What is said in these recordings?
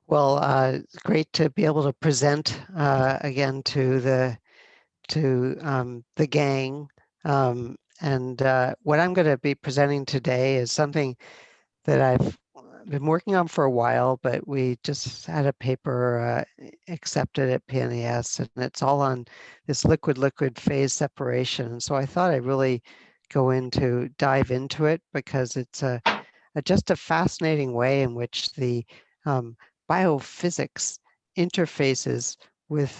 Well, it's great to be able to present again to the gang. What I'm going to be presenting today is something that I've been working on for a while, but we just had a paper accepted at PNAS, and it's all on this liquid-liquid phase separation. And so I thought I'd really dive into it because it's just a fascinating way in which the biophysics interfaces with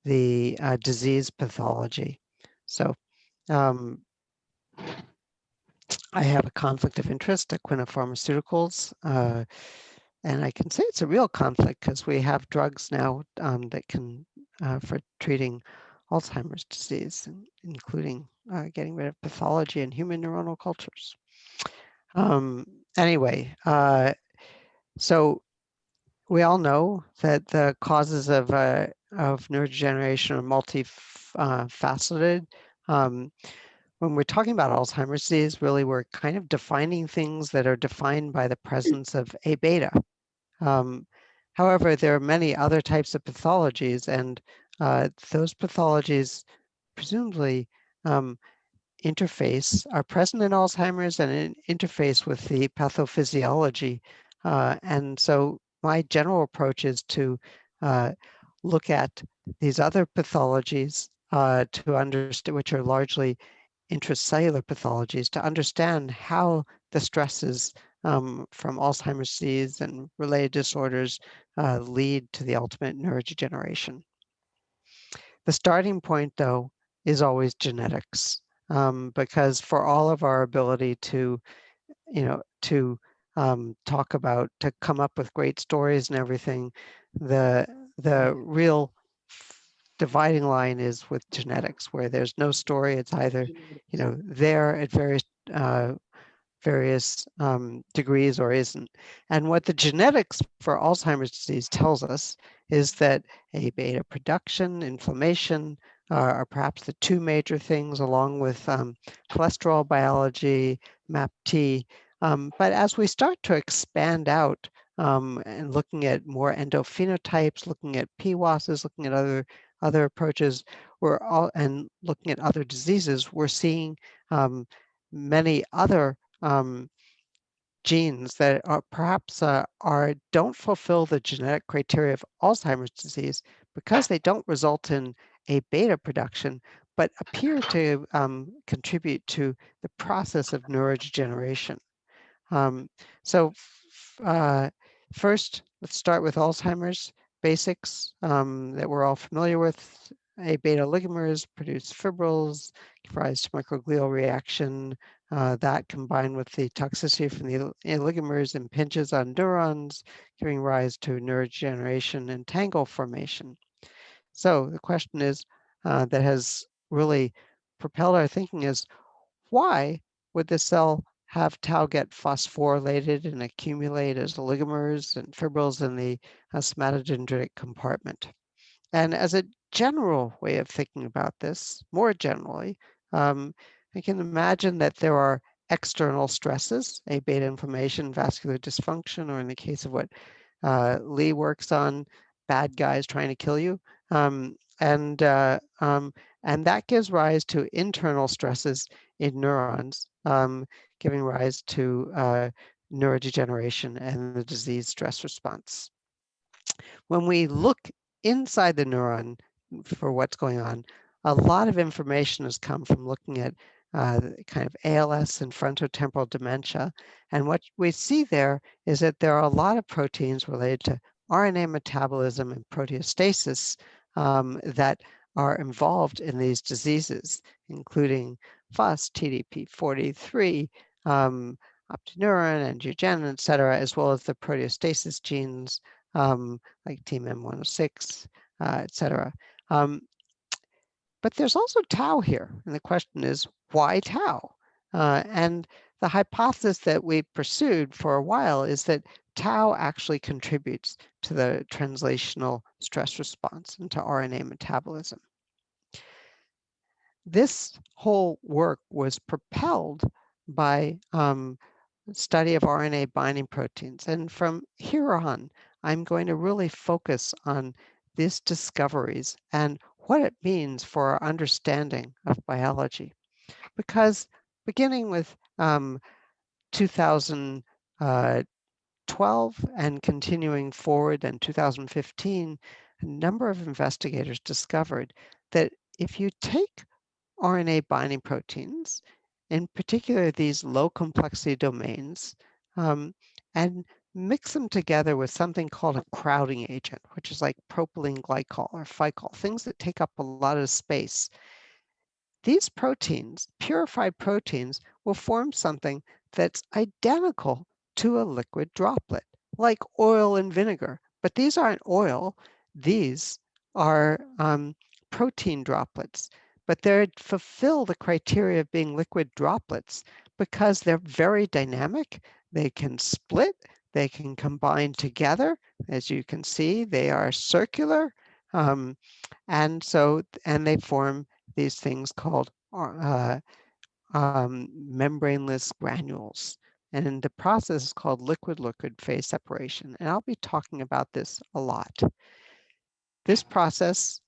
the disease pathology. So I have a conflict of interest at Quina Pharmaceuticals, and I can say it's a real conflict because we have drugs now that can for treating Alzheimer's disease, including getting rid of pathology in human neuronal cultures. Anyway, so we all know that the causes of neurodegeneration are multifaceted. When we're talking about Alzheimer's disease, really we're kind of defining things that are defined by the presence of A beta. However, there are many other types of pathologies, and those pathologies presumably are present in Alzheimer's and interface with the pathophysiology. And so my general approach is to look at these other pathologies to understand, which are largely intracellular pathologies, to understand how the stresses from Alzheimer's disease and related disorders lead to the ultimate neurodegeneration. The starting point, though, is always genetics, because for all of our ability to, to come up with great stories and everything, the real dividing line is with genetics, where there's no story. It's either, there at various degrees or isn't. And what the genetics for Alzheimer's disease tells us is that A beta production, inflammation are perhaps the two major things, along with cholesterol biology, MAPT. But as we start to expand out and looking at more endophenotypes, looking at PWASs, looking at other approaches, and looking at other diseases, we're seeing many other genes that are perhaps don't fulfill the genetic criteria of Alzheimer's disease because they don't result in A beta production, but appear to contribute to the process of neurodegeneration. First, let's start with Alzheimer's basics that we're all familiar with. A beta oligomers produce fibrils, give rise to microglial reaction. That combined with the toxicity from the oligomers impinges on neurons, giving rise to neurodegeneration and tangle formation. So the question is that has really propelled our thinking is, why would the cell have tau get phosphorylated and accumulate as oligomers and fibrils in the somatodendritic compartment? And as a general way of thinking about this, more generally, I can imagine that there are external stresses, A beta inflammation, vascular dysfunction, or in the case of what Lee works on, bad guys trying to kill you. And that gives rise to internal stresses in neurons, giving rise to neurodegeneration and the disease stress response. When we look inside the neuron for what's going on, a lot of information has come from looking at kind of ALS and frontotemporal dementia. And what we see there is that there are a lot of proteins related to RNA metabolism and proteostasis that are involved in these diseases, including FUS, TDP43, optineurin, angiogenin, et cetera, as well as the proteostasis genes like TMEM106, et cetera. But there's also tau here, and the question is, why tau? And the hypothesis that we pursued for a while is that tau actually contributes to the translational stress response and to RNA metabolism. This whole work was propelled by study of RNA binding proteins. And from here on, I'm going to really focus on these discoveries and what it means for our understanding of biology. Because beginning with 2012 and continuing forward in 2015, a number of investigators discovered that if you take RNA binding proteins, in particular these low complexity domains, and mix them together with something called a crowding agent, which is like propylene glycol or phycol, things that take up a lot of space. These proteins, purified proteins, will form something that's identical to a liquid droplet, like oil and vinegar. But these aren't oil. These are protein droplets. But they fulfill the criteria of being liquid droplets because they're very dynamic. They can split. They can combine together. As you can see, they are circular. And they form these things called membraneless granules. And the process is called liquid-liquid phase separation. And I'll be talking about this a lot. This process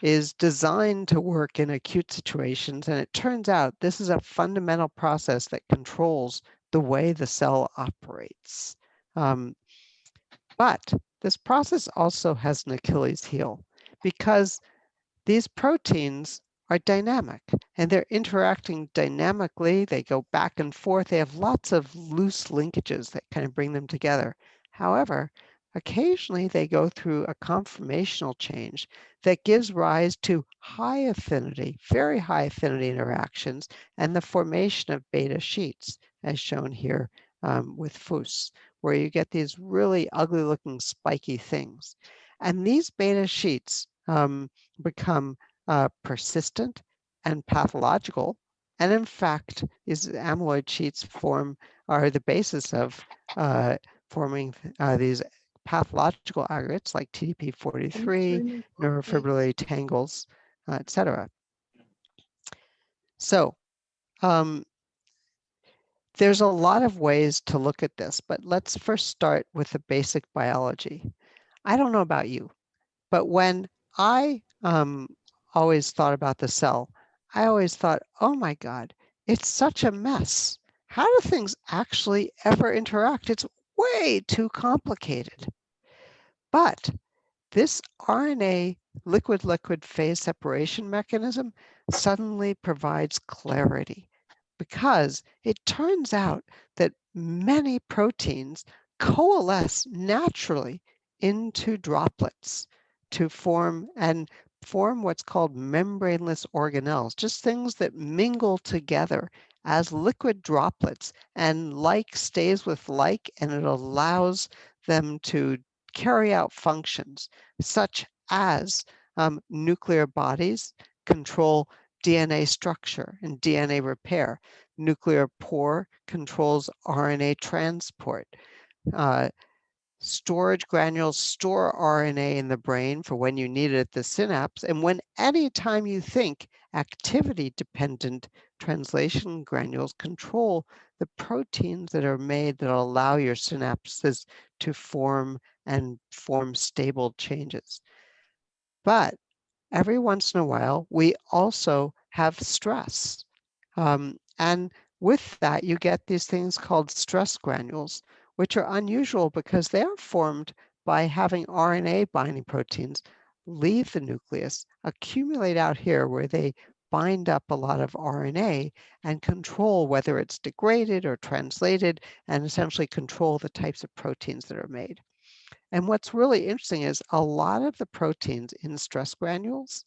is designed to work in acute situations. And it turns out this is a fundamental process that controls the way the cell operates. But this process also has an Achilles heel because these proteins are dynamic and they're interacting dynamically. They go back and forth. They have lots of loose linkages that kind of bring them together. However, occasionally they go through a conformational change that gives rise to high affinity, very high affinity interactions and the formation of beta sheets, as shown here with FUS, where you get these really ugly looking spiky things. And these beta sheets become persistent and pathological. And in fact, these amyloid sheets are the basis of forming these pathological aggregates like TDP43, neurofibrillary tangles, etc. So there's a lot of ways to look at this, but let's first start with the basic biology. I don't know about you, but when I always thought about the cell, I always thought, oh my God, it's such a mess. How do things actually ever interact? It's way too complicated. But this RNA liquid-liquid phase separation mechanism suddenly provides clarity because it turns out that many proteins coalesce naturally into droplets to form what's called membraneless organelles, just things that mingle together as liquid droplets, and like stays with like, and it allows them to carry out functions such as nuclear bodies control DNA structure and DNA repair. Nuclear pore controls RNA transport. Storage granules store RNA in the brain for when you need it at the synapse. And when anytime you think, activity-dependent translation granules control the proteins that are made that allow your synapses to form and form stable changes. But every once in a while, we also have stress. And with that, you get these things called stress granules, which are unusual because they are formed by having RNA binding proteins leave the nucleus, accumulate out here where they bind up a lot of RNA and control whether it's degraded or translated, and essentially control the types of proteins that are made. And what's really interesting is a lot of the proteins in stress granules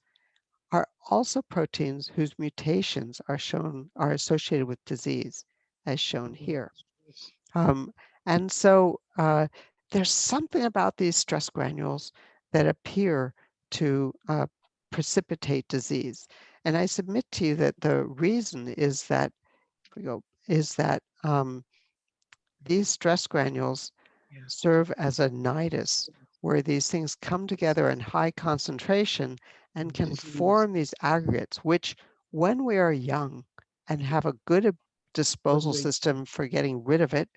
are also proteins whose mutations are associated with disease, as shown here. And so there's something about these stress granules that appear to precipitate disease. And I submit to you that the reason is that these stress granules serve as a nidus where these things come together in high concentration and can form these aggregates, which when we are young and have a good disposal system for getting rid of it,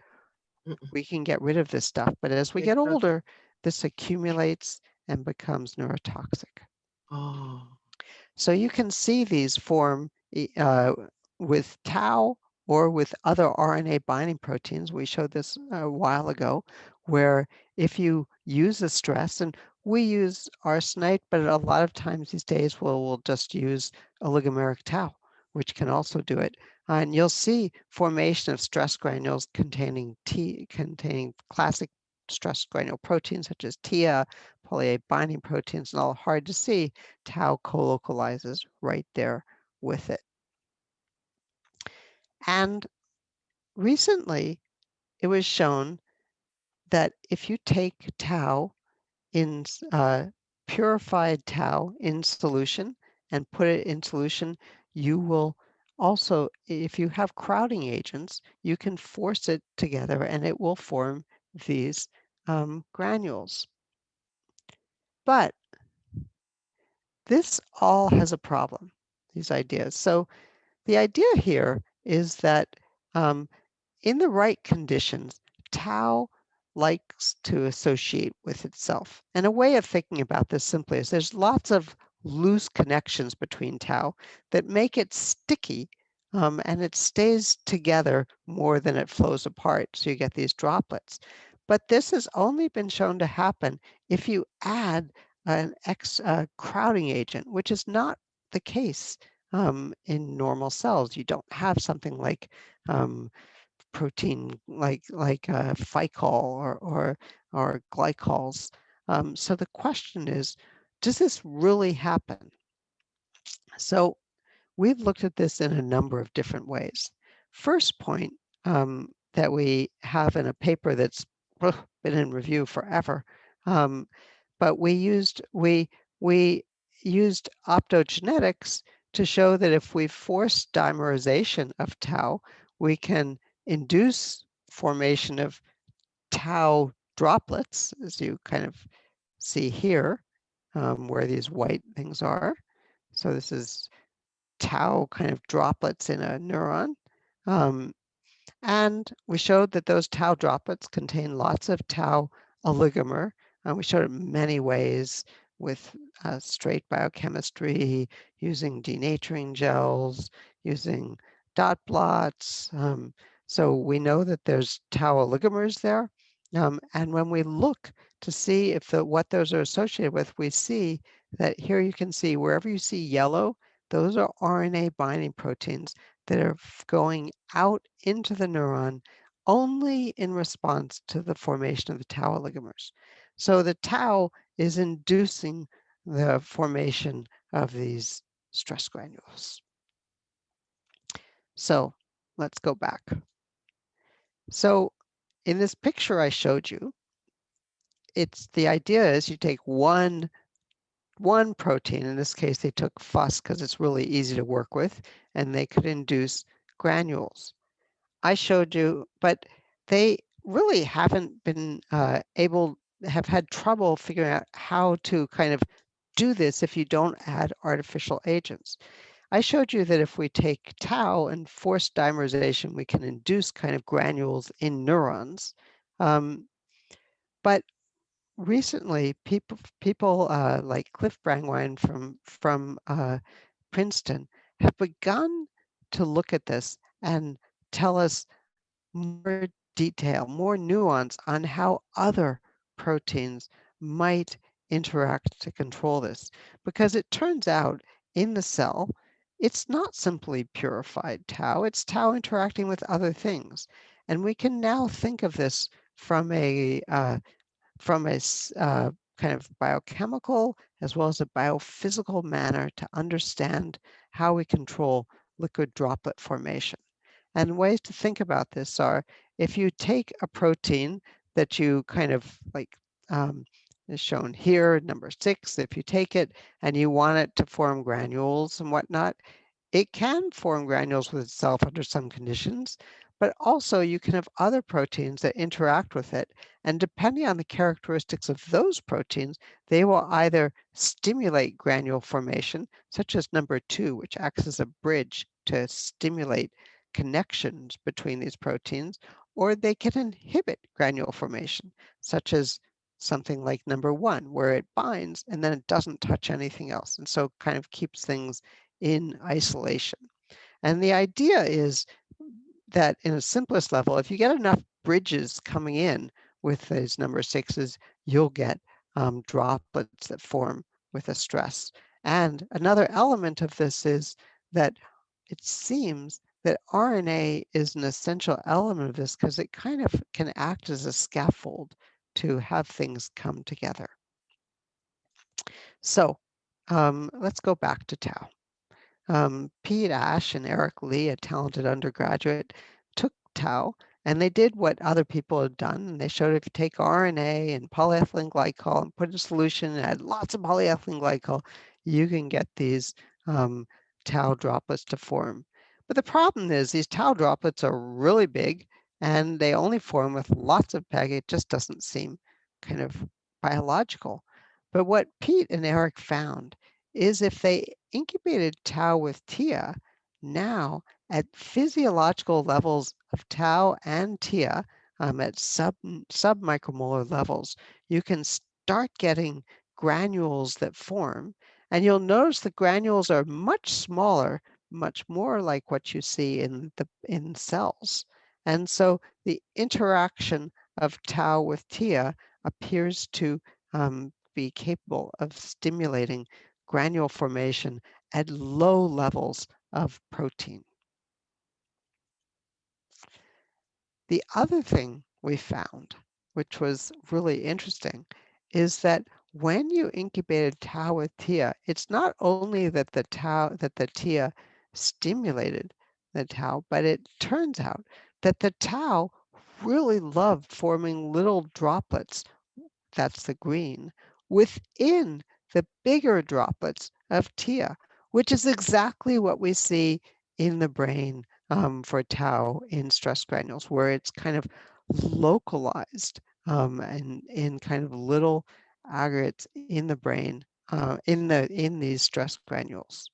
we can get rid of this stuff. But as we get older, this accumulates and becomes neurotoxic. Oh. So you can see these form with tau or with other RNA binding proteins. We showed this a while ago, where if you use a stress, and we use arsenite, but a lot of times these days we'll just use oligomeric tau, which can also do it. And you'll see formation of stress granules containing classic stress granule proteins such as TIA, poly-A binding proteins, and all hard to see. Tau co-localizes right there with it. And recently, it was shown that if you take tau in purified tau in solution and put it in solution, you will also, if you have crowding agents, you can force it together and it will form these granules. But this all has a problem, these ideas. So the idea here is that in the right conditions, tau likes to associate with itself. And a way of thinking about this simply is there's lots of loose connections between tau that make it sticky, and it stays together more than it flows apart. So you get these droplets. But this has only been shown to happen if you add an crowding agent, which is not the case in normal cells. You don't have something like protein like ficol or glycols. So the question is, does this really happen? So we've looked at this in a number of different ways. First point that we have in a paper that's been in review forever, but we used optogenetics to show that if we force dimerization of tau, we can induce formation of tau droplets, as you kind of see here, where these white things are. So this is tau kind of droplets in a neuron. Um, and we showed that those tau droplets contain lots of tau oligomer. We showed it many ways with straight biochemistry, using denaturing gels, using dot blots. So we know that there's tau oligomers there. And when we look to see if what those are associated with, we see that here you can see wherever you see yellow, those are RNA binding proteins that are going out into the neuron only in response to the formation of the tau oligomers. So the tau is inducing the formation of these stress granules. So let's go back. So in this picture I showed you, the idea is you take one protein, in this case they took FUS because it's really easy to work with, and they could induce granules. I showed you, but they really haven't been have had trouble figuring out how to kind of do this if you don't add artificial agents. I showed you that if we take tau and force dimerization, we can induce kind of granules in neurons. But recently, people like Cliff Brangwine from Princeton have begun to look at this and tell us more detail, more nuance on how other proteins might interact to control this. Because it turns out in the cell, it's not simply purified tau, it's tau interacting with other things. And we can now think of this from a kind of biochemical as well as a biophysical manner to understand how we control liquid droplet formation. And ways to think about this are, if you take a protein that you kind of like, is shown here, number 6, if you take it and you want it to form granules and whatnot, it can form granules with itself under some conditions, but also you can have other proteins that interact with it. And depending on the characteristics of those proteins, they will either stimulate granule formation, such as number 2, which acts as a bridge to stimulate connections between these proteins, or they can inhibit granule formation, such as something like number 1, where it binds and then it doesn't touch anything else. And so kind of keeps things in isolation. And the idea is that in a simplest level, if you get enough bridges coming in with these number 6s, you'll get droplets that form with a stress. And another element of this is that it seems that RNA is an essential element of this because it kind of can act as a scaffold to have things come together. So let's go back to tau. Pete Ash and Eric Lee, a talented undergraduate, took tau and they did what other people had done. And they showed if you take RNA and polyethylene glycol and put a solution and add lots of polyethylene glycol, you can get these tau droplets to form. But the problem is these tau droplets are really big and they only form with lots of PEG. It just doesn't seem kind of biological. But what Pete and Eric found is if they incubated tau with TIA, now at physiological levels of tau and TIA, at submicromolar levels, you can start getting granules that form. And you'll notice the granules are much smaller, much more like what you see in cells. And so the interaction of tau with TIA appears to be capable of stimulating granule formation at low levels of protein. The other thing we found, which was really interesting, is that when you incubated tau with TIA, it's not only that the TIA stimulated the tau, but it turns out that the tau really loved forming little droplets, that's the green, within the bigger droplets of TIA, which is exactly what we see in the brain for tau in stress granules, where it's kind of localized and in kind of little aggregates in the brain in these stress granules.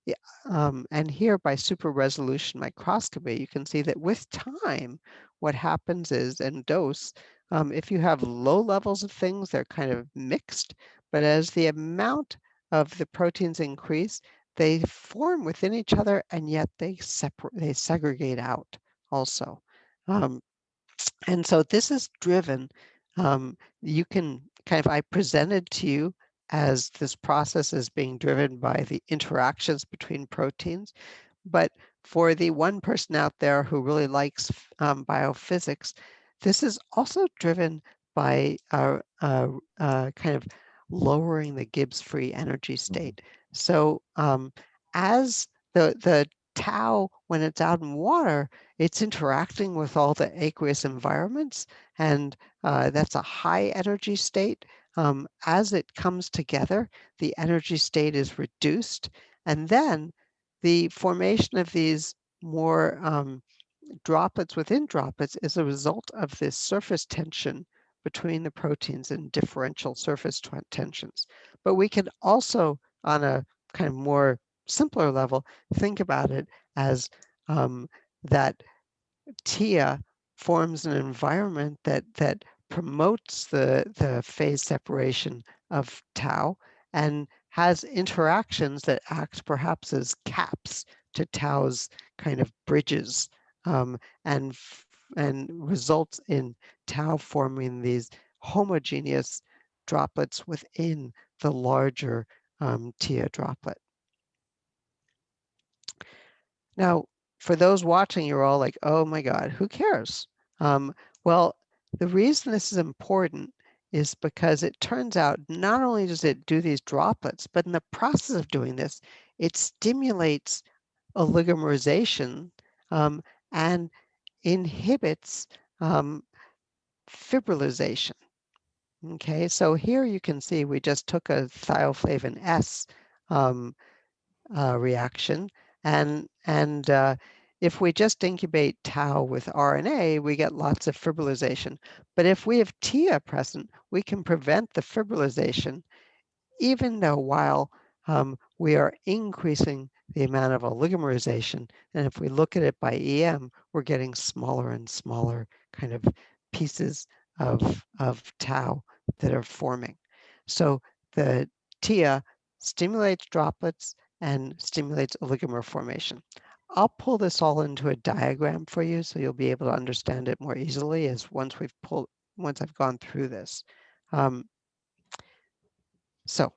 Yeah, and here by super resolution microscopy, you can see that with time, what happens is, and dose, if you have low levels of things, they're kind of mixed, but as the amount of the proteins increase, they form within each other, and yet they segregate out also. And so this is driven, you can kind of, I presented to you as this process is being driven by the interactions between proteins. But for the one person out there who really likes biophysics, this is also driven by kind of lowering the Gibbs free energy state. So as the tau, when it's out in water, it's interacting with all the aqueous environments, and that's a high energy state. As it comes together, the energy state is reduced, and then the formation of these more droplets within droplets is a result of this surface tension between the proteins and differential surface tensions. But we can also, on a kind of more simpler level, think about it as that TIA forms an environment that promotes the phase separation of tau and has interactions that act perhaps as caps to tau's kind of bridges and results in tau forming these homogeneous droplets within the larger TIA droplet. Now, for those watching, you're all like, oh my God, who cares? Well, the reason this is important is because it turns out not only does it do these droplets, but in the process of doing this, it stimulates oligomerization and inhibits fibrillization. Okay, so here you can see we just took a thioflavin S reaction, and if we just incubate tau with RNA, we get lots of fibrillization. But if we have TIA present, we can prevent the fibrillization, even though while we are increasing the amount of oligomerization. And if we look at it by EM, we're getting smaller and smaller kind of pieces of tau that are forming. So the TIA stimulates droplets and stimulates oligomer formation. I'll pull this all into a diagram for you so you'll be able to understand it more easily as once I've gone through this. So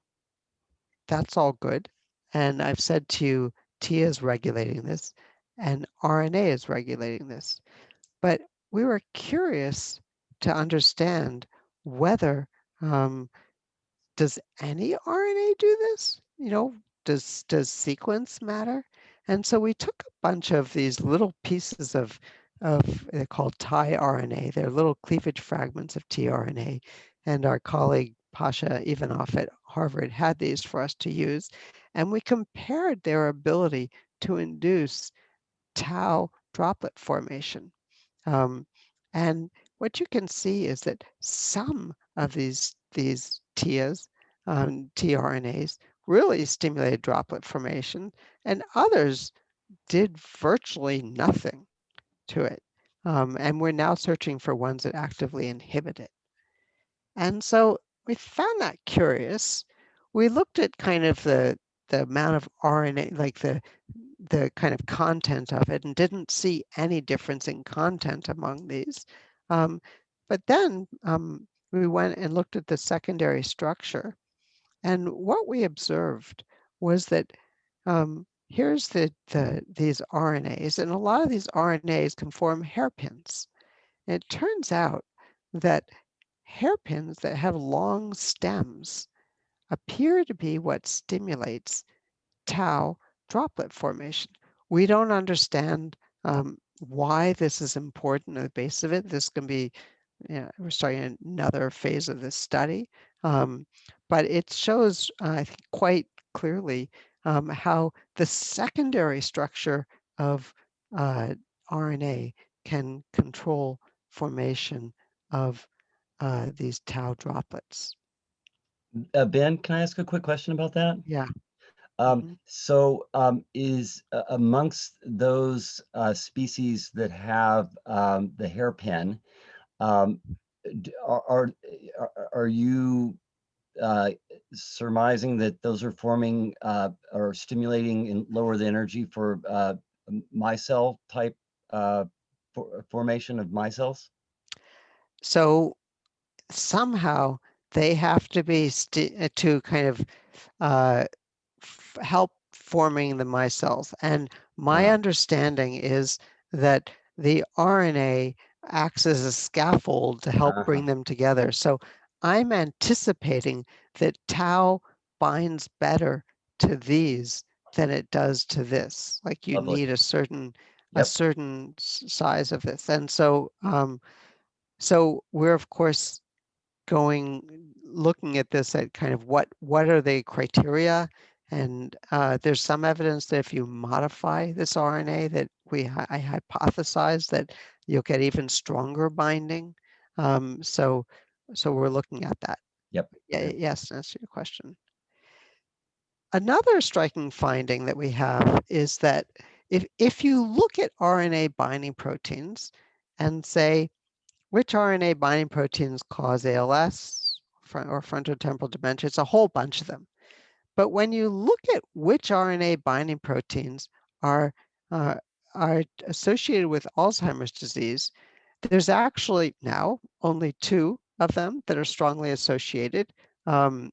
that's all good. And I've said to you, TIA is regulating this and RNA is regulating this. But we were curious to understand whether does any RNA do this? Does sequence matter? And so we took a bunch of these little pieces of they're called tRNA. They're little cleavage fragments of tRNA. And our colleague Pasha Ivanov at Harvard had these for us to use. And we compared their ability to induce tau droplet formation. And what you can see is that some of these TIAs, tRNAs, really stimulated droplet formation, and others did virtually nothing to it. And we're now searching for ones that actively inhibit it. And so we found that curious. We looked at kind of the amount of RNA, like the kind of content of it, and didn't see any difference in content among these. But then we went and looked at the secondary structure. And what we observed was that here's these RNAs, and a lot of these RNAs can form hairpins. And it turns out that hairpins that have long stems appear to be what stimulates tau droplet formation. We don't understand why this is important at the base of it. This can be, we're starting another phase of this study, but it shows, I think, quite clearly how the secondary structure of RNA can control formation of these tau droplets. Ben, can I ask a quick question about that? Yeah. So is amongst those species that have the hairpin, are you surmising that those are forming or stimulating and lower the energy for micelle type formation of micelles? So somehow they have to be to kind of help forming the micelles. And my understanding is that the RNA acts as a scaffold to help bring them together. So I'm anticipating that tau binds better to these than it does to this. Like you Lovely. need a certain Yep. size of this. And so so we're of course looking at this at kind of what are the criteria, and there's some evidence that if you modify this RNA that I hypothesize that you'll get even stronger binding. So we're looking at that. Yep. Yeah, yes, to answer your question. Another striking finding that we have is that if you look at RNA binding proteins and say, which RNA binding proteins cause ALS or frontotemporal dementia? It's a whole bunch of them. But when you look at which RNA binding proteins are associated with Alzheimer's disease, there's actually now only 2 of them that are strongly associated. One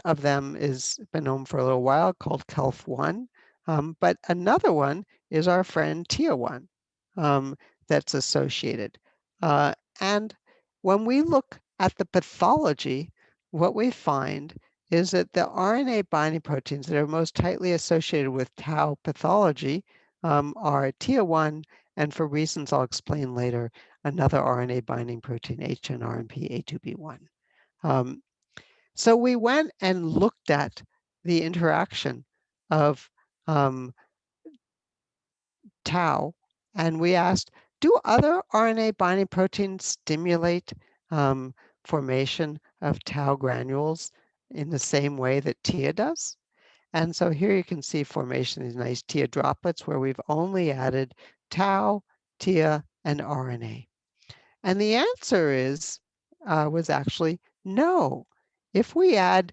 of them has been known for a little while, called KELF1, but another one is our friend TIA1 that's associated. And when we look at the pathology, what we find is that the RNA binding proteins that are most tightly associated with tau pathology are TIA1, and for reasons I'll explain later, another RNA binding protein, HNRMP A2B1. So we went and looked at the interaction of tau, and we asked, do other RNA binding proteins stimulate formation of tau granules in the same way that TIA does? And so here you can see formation of these nice TIA droplets where we've only added tau, TIA, and RNA. And the answer was actually no. If we add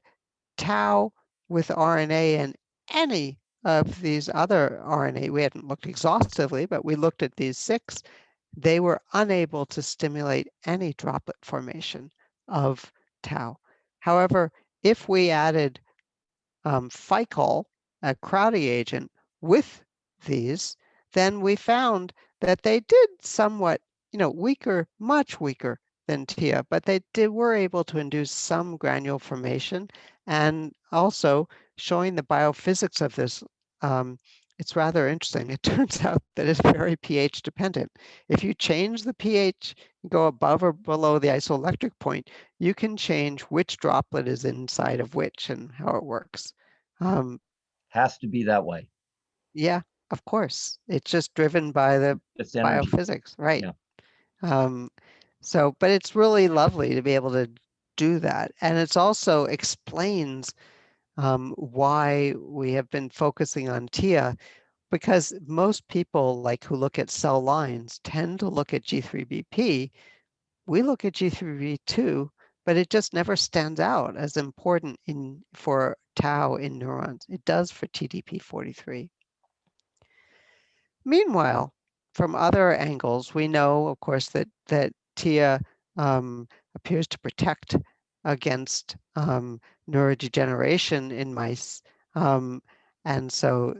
tau with RNA and any of these other RNA, we hadn't looked exhaustively, but we looked at these 6, they were unable to stimulate any droplet formation of tau. However, if we added Ficol, a crowding agent, with these, then we found that they did somewhat, weaker, much weaker than TIA, but were able to induce some granule formation, and also showing the biophysics of this. It's rather interesting. It turns out that it's very pH dependent. If you change the pH, go above or below the isoelectric point, you can change which droplet is inside of which and how it works. Has to be that way. Yeah, of course. It's just driven by the It's energy. biophysics, right? Yeah. But it's really lovely to be able to do that. And it's also explains why we have been focusing on TIA, because most people who look at cell lines tend to look at G3BP. We look at G3B2, but it just never stands out as important for tau in neurons. It does for TDP43. Meanwhile, from other angles, we know, of course, that TIA appears to protect against neurodegeneration in mice. And so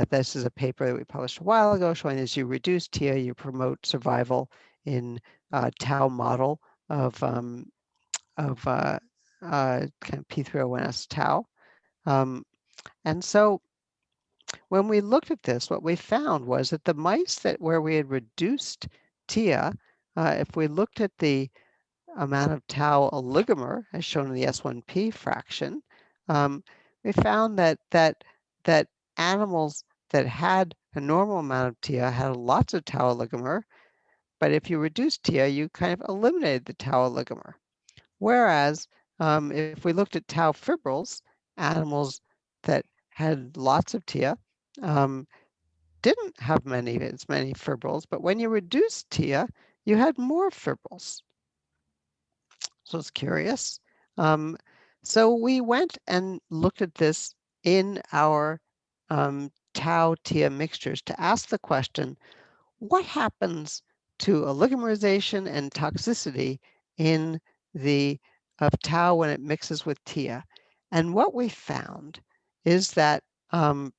this is a paper that we published a while ago showing as you reduce TIA, you promote survival in tau model of kind of P301S tau. And so when we looked at this, what we found was that the mice where we had reduced TIA, if we looked at the amount of tau oligomer, as shown in the S1P fraction, we found that animals that had a normal amount of TIA had lots of tau oligomer, but if you reduce TIA, you kind of eliminated the tau oligomer. Whereas if we looked at tau fibrils, animals that had lots of TIA didn't have as many fibrils, but when you reduced TIA, you had more fibrils. So it's curious. So we went and looked at this in our tau TIA mixtures to ask the question, what happens to oligomerization and toxicity in of tau when it mixes with TIA? And what we found is that what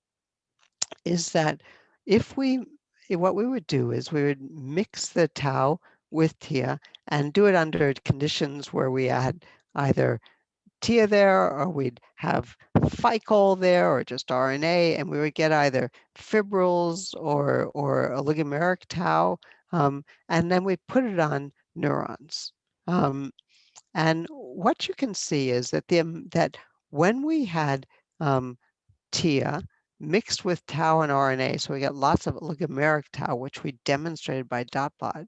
we would do is we would mix the tau with TIA and do it under conditions where we had either TIA there, or we'd have Ficol there, or just RNA, and we would get either fibrils or oligomeric tau, and then we put it on neurons. And what you can see is that that when we had TIA mixed with tau and RNA, so we got lots of oligomeric tau, which we demonstrated by dot plot,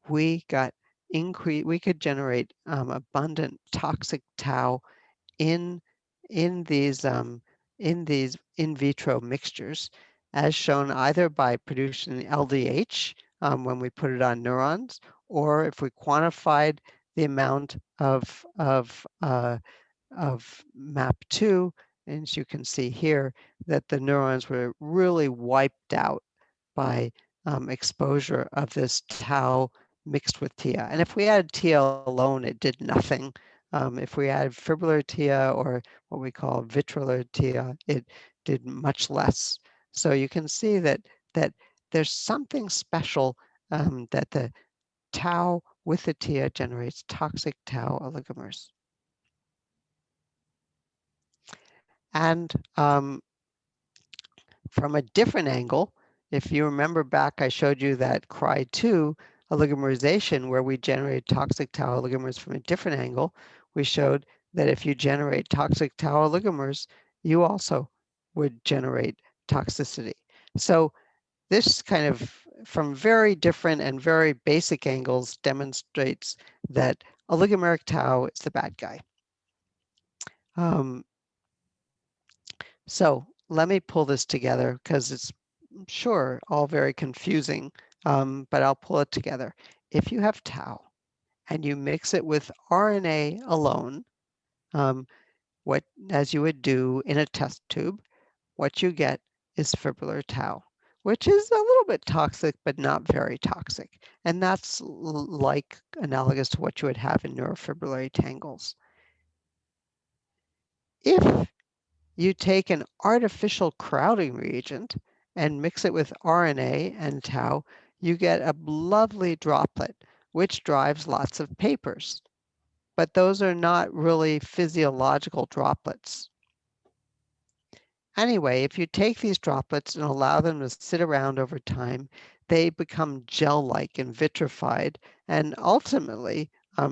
we could generate abundant toxic tau in these in vitro mixtures, as shown either by producing LDH when we put it on neurons, or if we quantified the amount of MAP2, and as you can see here, that the neurons were really wiped out by exposure of this tau mixed with TIA. And if we added TIA alone, it did nothing. If we added fibrillar TIA, or what we call vitrillar TIA, it did much less. So you can see that there's something special that the tau with the TIA generates toxic tau oligomers. And from a different angle, if you remember back, I showed you that Cry2 oligomerization where we generate toxic tau oligomers from a different angle. We showed that if you generate toxic tau oligomers, you also would generate toxicity. So this kind of, from very different and very basic angles, demonstrates that oligomeric tau is the bad guy. So let me pull this together because it's sure all very confusing, but I'll pull it together. if you have tau and you mix it with RNA alone, what, as you would do in a test tube, what you get is fibrillar tau, which is a little bit toxic, but not very toxic. And that's like analogous to what you would have in neurofibrillary tangles. If you take an artificial crowding reagent and mix it with RNA and tau, you get a lovely droplet, which drives lots of papers. But those are not really physiological droplets. Anyway, if you take these droplets and allow them to sit around over time, they become gel-like and vitrified and ultimately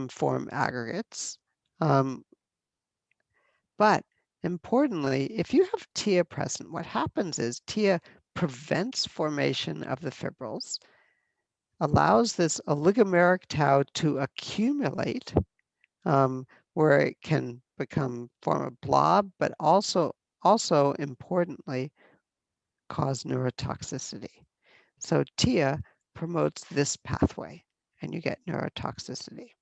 form aggregates. But importantly, if you have TIA present, what happens is TIA prevents formation of the fibrils, allows this oligomeric tau to accumulate, where it can form a blob, but also importantly, cause neurotoxicity. So TIA promotes this pathway, and you get neurotoxicity.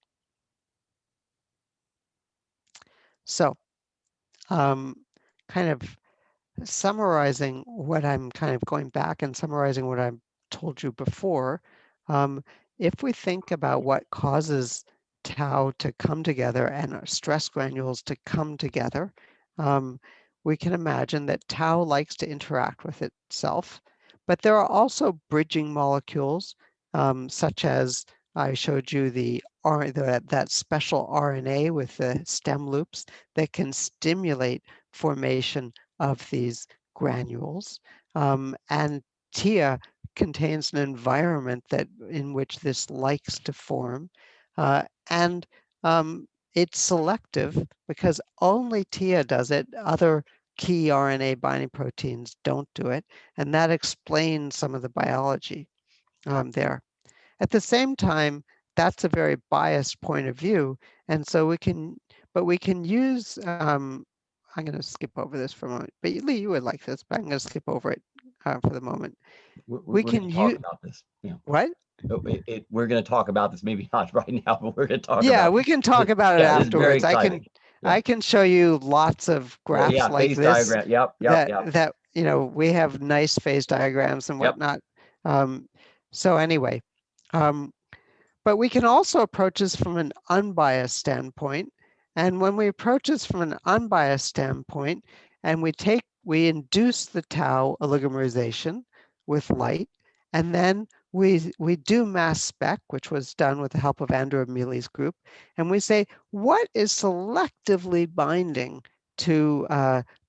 So kind of summarizing what I'm kind of going back and summarizing what I've told you before, if we think about what causes tau to come together and stress granules to come together, we can imagine that tau likes to interact with itself, but there are also bridging molecules, such as I showed you that special RNA with the stem loops that can stimulate formation of these granules. And TIA contains an environment in which this likes to form. And it's selective because only TIA does it. Other key RNA binding proteins don't do it. And that explains some of the biology there. At the same time, that's a very biased point of view. And so we can use, I'm going to skip over this for a moment, but Lee, you would like this, but I'm going to skip over it for the moment. We're going to talk about this. Yeah. What? We're going to talk about this, maybe not right now, but we're going to talk about it. Yeah, we can talk about it afterwards. I can show you lots of graphs like phase this. diagram. That you know, we have nice phase diagrams and whatnot. So anyway, but we can also approach this from an unbiased standpoint. And when we approach this from an unbiased standpoint, and we induce the tau oligomerization with light, and then we do mass spec, which was done with the help of Andrew Mealy's group, and we say, what is selectively binding to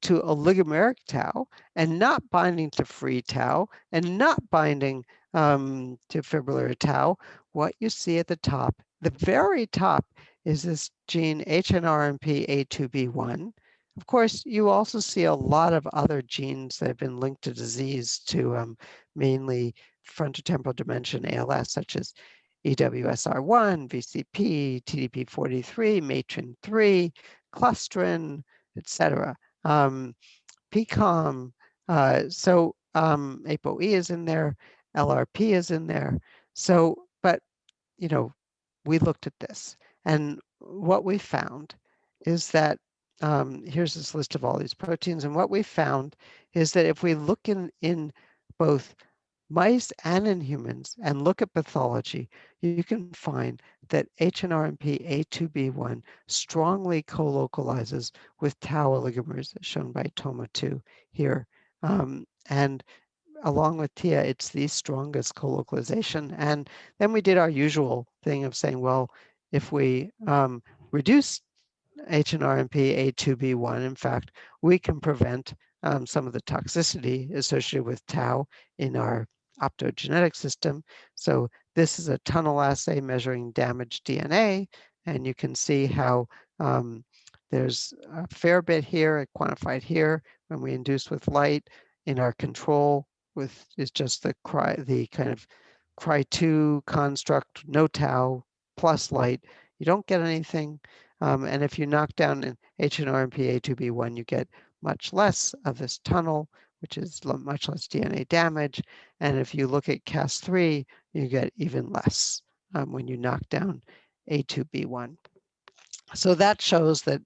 oligomeric tau and not binding to free tau and not binding to fibrillar tau? What you see at the top, the very top, is this gene HNRMP A2B1. Of course, you also see a lot of other genes that have been linked to disease, to mainly frontotemporal dementia and ALS, such as EWSR1, VCP, TDP43, matrin3, clusterin, etc. PCOM, so ApoE is in there, LRP is in there. So, but you know, we looked at this, and what we found is that here's this list of all these proteins, and what we found is that if we look in both mice and in humans and look at pathology, you can find that HNRMP A2B1 strongly co-localizes with tau oligomers, as shown by TOMA2 here. And along with TIA, it's the strongest co-localization. And then we did our usual thing of saying, well, if we reduce HNRMP A2B1, in fact, we can prevent some of the toxicity associated with tau in our optogenetic system. So this is a tunnel assay measuring damaged DNA, and you can see how there's a fair bit here, quantified here, when we induce with light. In our control is just the kind of Cry2 construct, no tau, plus light. You don't get anything. And if you knock down an HNRMP A2B1, you get much less of this tunnel, which is much less DNA damage. And if you look at Cas3, you get even less. when you knock down A2B1. So that shows that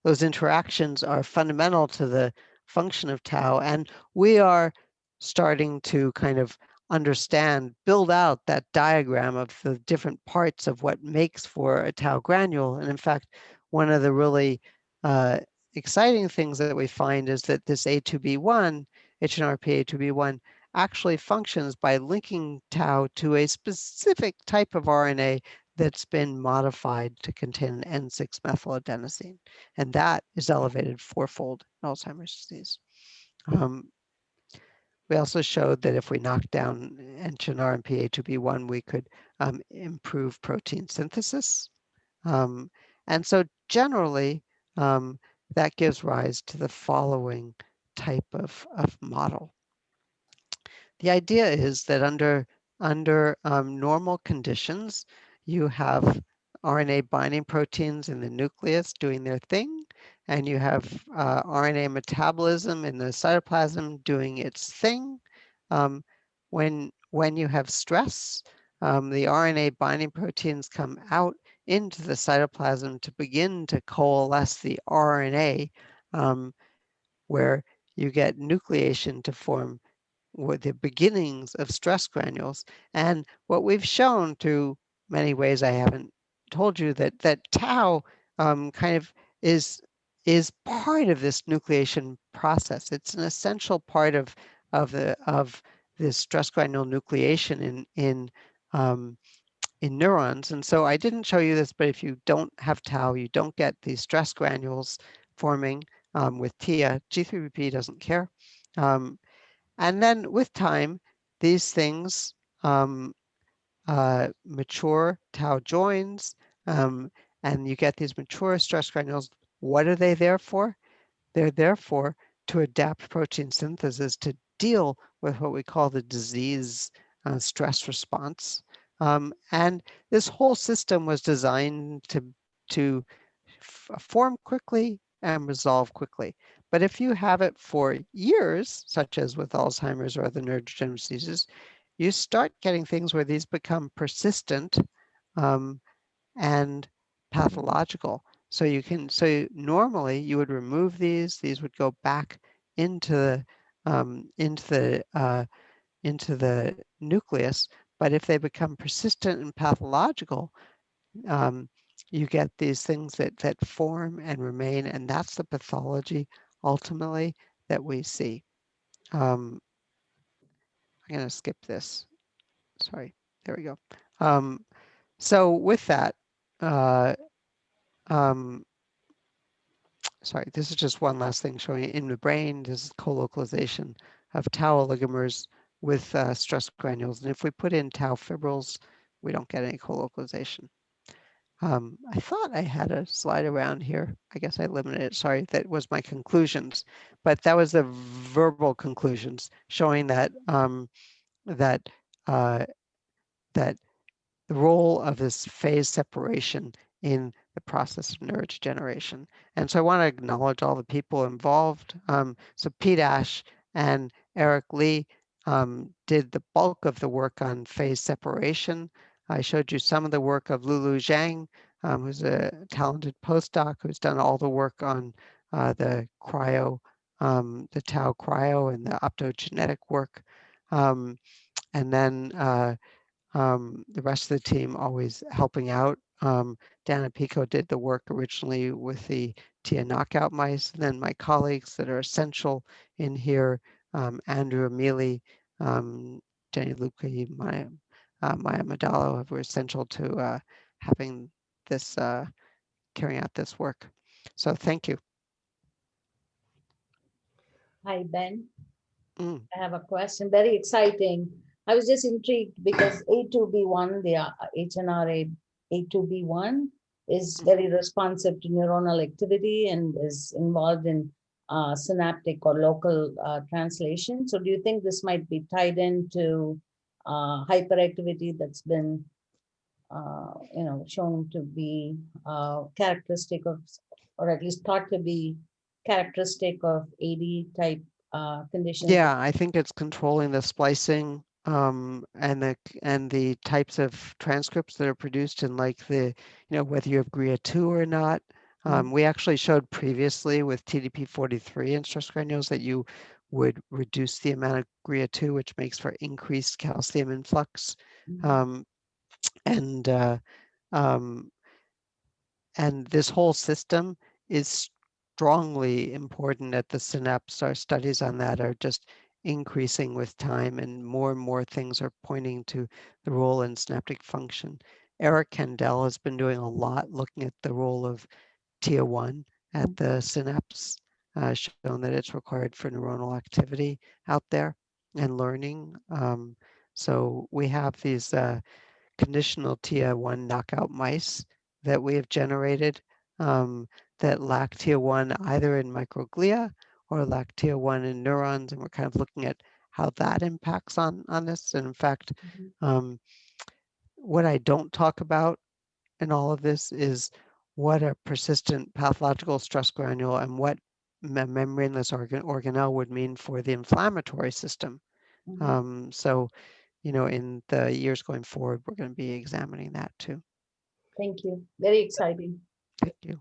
those interactions are fundamental to the function of tau, and we are starting to kind of understand, build out that diagram of the different parts of what makes for a tau granule. And in fact, one of the really exciting things that we find is that this A2B1, HNRP A2B1, actually functions by linking tau to a specific type of RNA that's been modified to contain an N6-methyladenosine, and that is elevated fourfold in Alzheimer's disease. We also showed that if we knock down NHNR and PA2B1, we could improve protein synthesis. And so generally, that gives rise to the following type of model. The idea is that under normal conditions, you have RNA binding proteins in the nucleus doing their thing, and you have RNA metabolism in the cytoplasm doing its thing. When you have stress, the RNA binding proteins come out into the cytoplasm to begin to coalesce the RNA, where you get nucleation to form the beginnings of stress granules. And what we've shown through many ways I haven't told you, that tau kind of is part of this nucleation process. It's an essential part of this stress granule nucleation in neurons. And so I didn't show you this, but if you don't have tau, you don't get these stress granules forming with TIA. G3BP doesn't care. And then with time, these things mature tau joins, and you get these mature stress granules. What are they there for? They're there for to adapt protein synthesis to deal with what we call the disease stress response. And this whole system was designed to form quickly and resolve quickly. But if you have it for years, such as with Alzheimer's or other neurodegenerative diseases, you start getting things where these become persistent and pathological. So normally you would remove these would go back into the nucleus. But if they become persistent and pathological, you get these things that form and remain, and that's the pathology ultimately that we see. I'm going to skip this. Sorry, there we go. So with that, sorry, this is just one last thing showing in the brain. This is co-localization of tau oligomers with stress granules. And if we put in tau fibrils, we don't get any co-localization. I thought I had a slide around here. I guess I eliminated it. Sorry, that was my conclusions. But that was the verbal conclusions showing that that the role of this phase separation in the process of neurodegeneration. And so I want to acknowledge all the people involved. So Pete Ash and Eric Lee did the bulk of the work on phase separation. I showed you some of the work of Lulu Zhang, who's a talented postdoc who's done all the work on the cryo, the tau cryo and the optogenetic work. And then the rest of the team always helping out. Dana Pico did the work originally with the TIA knockout mice, and then my colleagues that are essential in here, Andrew Amelie, Jenny Luque, Maya Madalo, were essential to having this, carrying out this work. So thank you. Hi, Ben. I have a question, very exciting. I was just intrigued because A2B1, the HNRA A2B1 is very responsive to neuronal activity and is involved in synaptic or local translation. So do you think this might be tied into hyperactivity that's been shown to be characteristic of, or at least thought to be characteristic of AD type conditions? Yeah, I think it's controlling the splicing and the types of transcripts that are produced, and like whether you have GRIA2 or not. We actually showed previously with TDP43 in stress granules that you would reduce the amount of GRIA2, which makes for increased calcium influx. And this whole system is strongly important at the synapse. Our studies on that are just increasing with time, and more things are pointing to the role in synaptic function. Eric Kandel has been doing a lot looking at the role of TIA1 at the synapse, shown that it's required for neuronal activity out there and learning. So we have these conditional TIA1 knockout mice that we have generated that lack TIA1 either in microglia or lack TIA1 in neurons, and we're kind of looking at how that impacts on this. And in fact, what I don't talk about in all of this is what a persistent pathological stress granule and what membraneless organelle would mean for the inflammatory system. So, in the years going forward, we're going to be examining that too. Thank you. Very exciting. Thank you.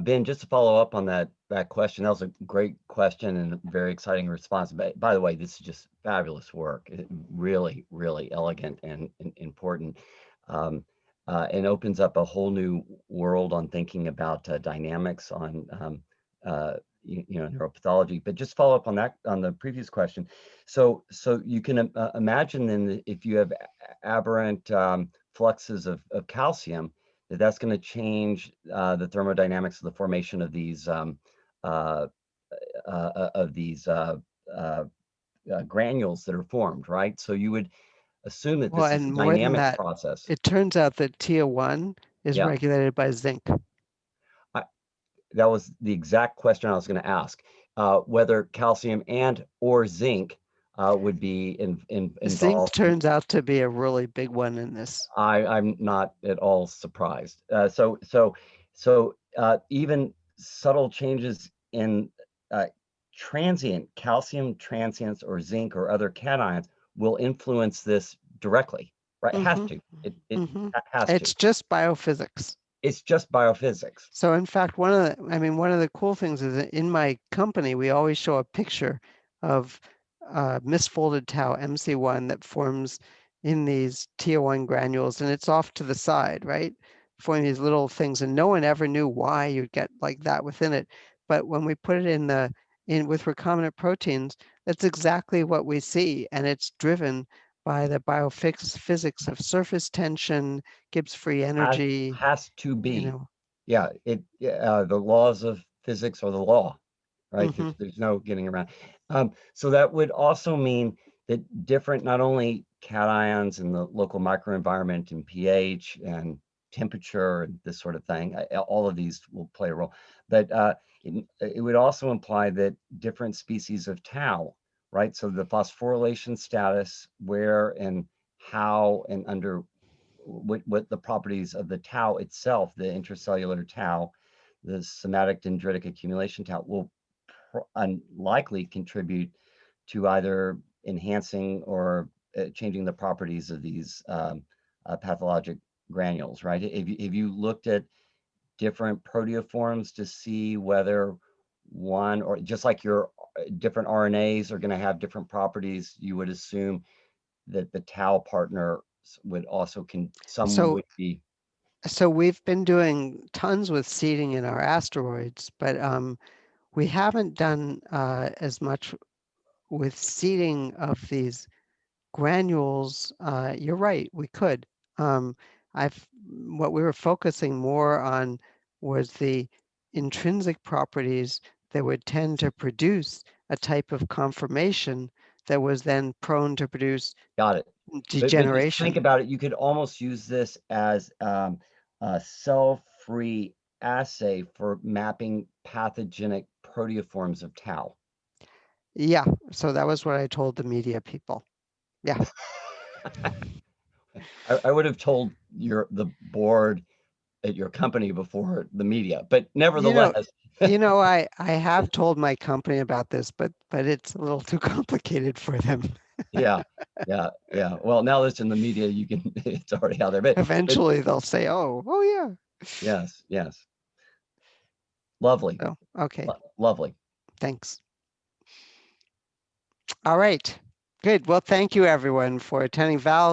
Ben, just to follow up on that question, that was a great question and a very exciting response. By the way, this is just fabulous work. Really, really elegant and important, and opens up a whole new world on thinking about dynamics on neuropathology. But just follow up on that, on the previous question. So you can imagine then if you have aberrant fluxes of calcium, that's going to change the thermodynamics of the formation of these granules that are formed, right? So you would assume that this is a dynamic process. It turns out that TIA1 is regulated by zinc. That was the exact question I was going to ask, whether calcium and or zinc would be involved. Zinc turns out to be a really big one in this. I'm not at all surprised. So even subtle changes in transient calcium transients or zinc or other cations will influence this directly, right? It has to. It has to. It's just biophysics. It's just biophysics. So in fact, one of the cool things is that in my company, we always show a picture of misfolded tau MC1 that forms in these TIA1 granules, and it's off to the side, right? Forming these little things, and no one ever knew why you'd get like that within it. But when we put it in with recombinant proteins, that's exactly what we see, and it's driven by the biophysics of surface tension, Gibbs free energy. Has to be. Yeah, the laws of physics are the law, right? There's no getting around. So that would also mean that different, not only cations in the local microenvironment and pH and temperature and this sort of thing, all of these will play a role, but it would also imply that different species of tau, right? So the phosphorylation status, where and how and under what the properties of the tau itself, the intracellular tau, the somatic dendritic accumulation tau, will unlikely contribute to either enhancing or changing the properties of these pathologic granules, right? Have you looked at different proteoforms to see whether one, or just like your different RNAs are going to have different properties, you would assume that the tau partner would also would be. So we've been doing tons with seeding in our asteroids, but we haven't done as much with seeding of these granules. You're right, we could. What we were focusing more on was the intrinsic properties that would tend to produce a type of conformation that was then prone to produce degeneration. But just think about it. You could almost use this as a cell-free assay for mapping pathogenic proteoforms of tau. Yeah, so that was what I told the media people. Yeah. I would have told the board at your company before the media, but nevertheless. I have told my company about this, but it's a little too complicated for them. Yeah. Well, now that's in the media, you can, it's already out there. But Eventually they'll say, oh yeah. Yes. Lovely. Oh, okay. Lovely. Thanks. All right. Good. Well, thank you everyone for attending. Val,